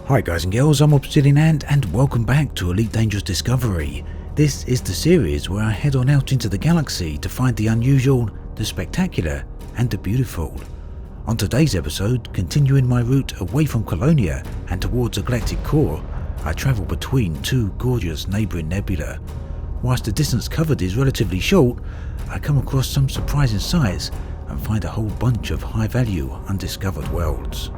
Hi guys and girls, I'm Obsidian Ant and welcome back to Elite Dangerous Discovery. This is the series where I head on out into the galaxy to find the unusual, the spectacular and the beautiful. On today's episode, continuing my route away from Colonia and towards the galactic core, I travel between two gorgeous neighbouring nebula. Whilst the distance covered is relatively short, I come across some surprising sights and find a whole bunch of high value undiscovered worlds.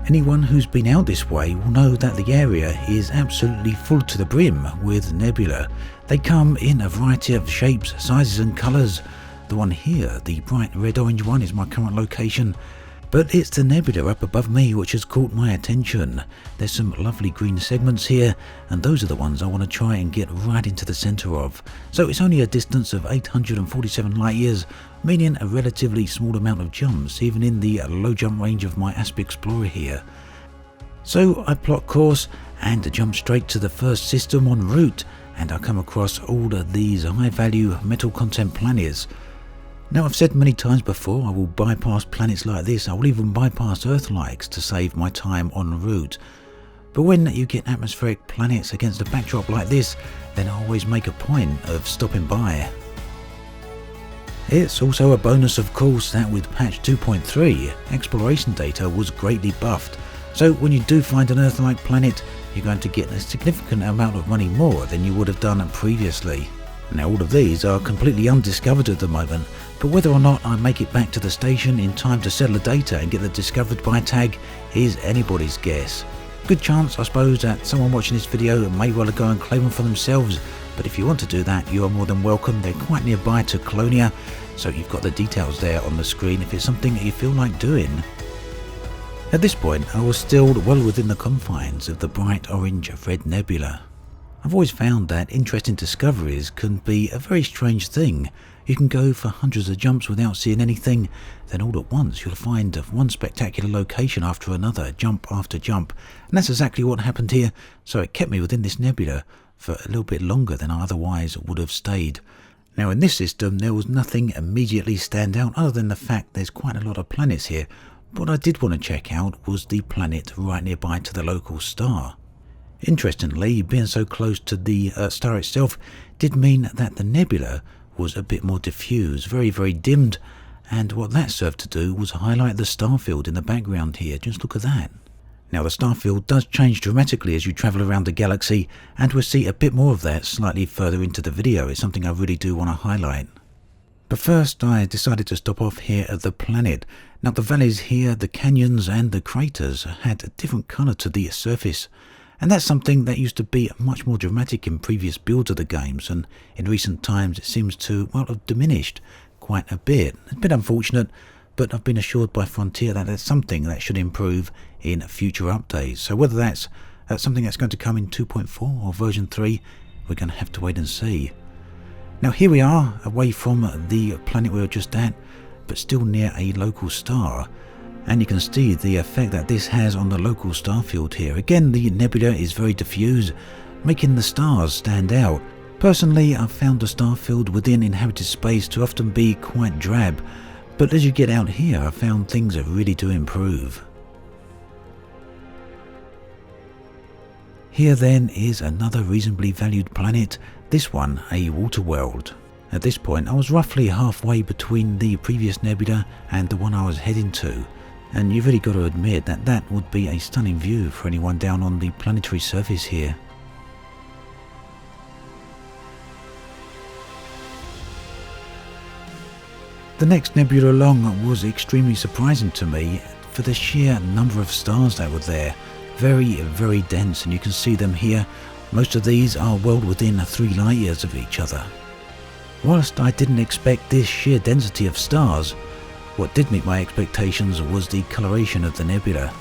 Anyone who's been out this way will know that the area is absolutely full to the brim with nebula. They come in a variety of shapes, sizes and colours. The one here, the bright red-orange one, is my current location, but it's the nebula up above me which has caught my attention. There's some lovely green segments here, and those are the ones I want to try and get right into the centre of. So it's only a distance of 847 light years, meaning a relatively small amount of jumps, even in the low jump range of my Asp Explorer here. So I plot course and jump straight to the first system en route, and I come across all of these high value metal content planets. Now, I've said many times before, I will bypass planets like this. I will even bypass Earth-likes to save my time en route. But when you get atmospheric planets against a backdrop like this, then I always make a point of stopping by. It's also a bonus, of course, that with patch 2.3, exploration data was greatly buffed. So when you do find an Earth-like planet, you're going to get a significant amount of money more than you would have done previously. Now, all of these are completely undiscovered at the moment, but whether or not I make it back to the station in time to settle the data and get the discovered by tag is anybody's guess. Good chance, I suppose, that someone watching this video may well go and claim them for themselves, but if you want to do that, you are more than welcome. They're quite nearby to Colonia, so you've got the details there on the screen if it's something that you feel like doing. At this point, I was still well within the confines of the bright orange-red nebula. I've always found that interesting discoveries can be a very strange thing. You can go for hundreds of jumps without seeing anything, then all at once you'll find one spectacular location after another, jump after jump, and that's exactly what happened here, so it kept me within this nebula for a little bit longer than I otherwise would have stayed. Now, in this system there was nothing immediately stand out other than the fact there's quite a lot of planets here, but what I did want to check out was the planet right nearby to the local star. Interestingly, being so close to the star itself did mean that the nebula was a bit more diffuse, very dimmed, and what that served to do was highlight the star field in the background here. Just look at that. Now, the star field does change dramatically as you travel around the galaxy, and we'll see a bit more of that slightly further into the video. It's something I really do want to highlight. But first, I decided to stop off here at the planet. Now, the valleys here, the canyons and the craters had a different colour to the surface. And that's something that used to be much more dramatic in previous builds of the games, and in recent times it seems to, well, have diminished quite a bit. It's a bit unfortunate, but I've been assured by Frontier that that's something that should improve in future updates. So whether that's something that's going to come in 2.4 or version 3, we're going to have to wait and see. Now, here we are, away from the planet we were just at, but still near a local star. And you can see the effect that this has on the local star field here. Again, the nebula is very diffuse, making the stars stand out. Personally, I've found the star field within inhabited space to often be quite drab, but as you get out here, I found things really do improve. Here then is another reasonably valued planet, this one a water world. At this point, I was roughly halfway between the previous nebula and the one I was heading to. And you've really got to admit that that would be a stunning view for anyone down on the planetary surface here. The next nebula along was extremely surprising to me for the sheer number of stars that were there. Very dense, and you can see them here. Most of these are well within 3 light years of each other. Whilst I didn't expect this sheer density of stars, what did meet my expectations was the coloration of the nebula.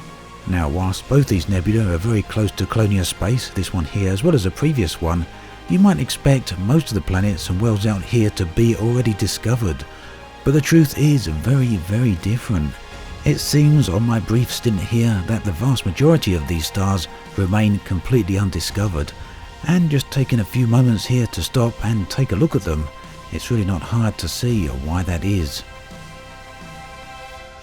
Now, whilst both these nebula are very close to Colonia space, this one here as well as the previous one, you might expect most of the planets and worlds out here to be already discovered. But the truth is very different. It seems on my brief stint here that the vast majority of these stars remain completely undiscovered, and just taking a few moments here to stop and take a look at them, It's really not hard to see why that is.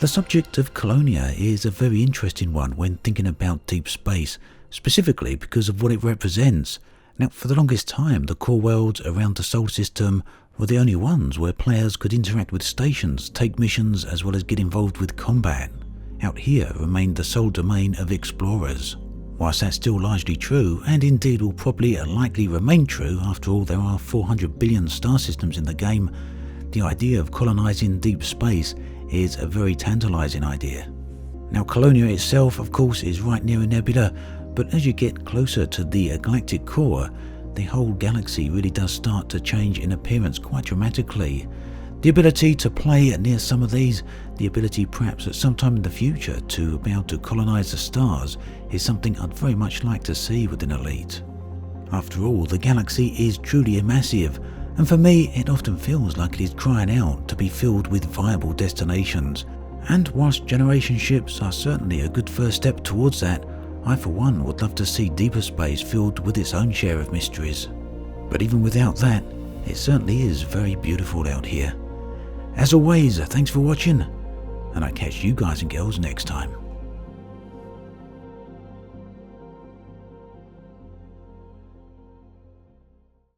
The subject of Colonia is a very interesting one when thinking about deep space, specifically because of what it represents. Now, for the longest time, the core worlds around the solar system were the only ones where players could interact with stations, take missions, as well as get involved with combat. Out here remained the sole domain of explorers. Whilst that's still largely true, and indeed will probably likely remain true, after all there are 400 billion star systems in the game, the idea of colonising deep space is a very tantalising idea. Now, Colonia itself, of course, is right near a nebula, but as you get closer to the galactic core, the whole galaxy really does start to change in appearance quite dramatically. The ability to play near some of these, the ability perhaps at some time in the future to be able to colonise the stars, is something I'd very much like to see within Elite. After all, the galaxy is truly massive, and for me it often feels like it is crying out to be filled with viable destinations. And whilst generation ships are certainly a good first step towards that, I for one would love to see deeper space filled with its own share of mysteries. But even without that, it certainly is very beautiful out here. As always, thanks for watching, and I catch you guys and girls next time.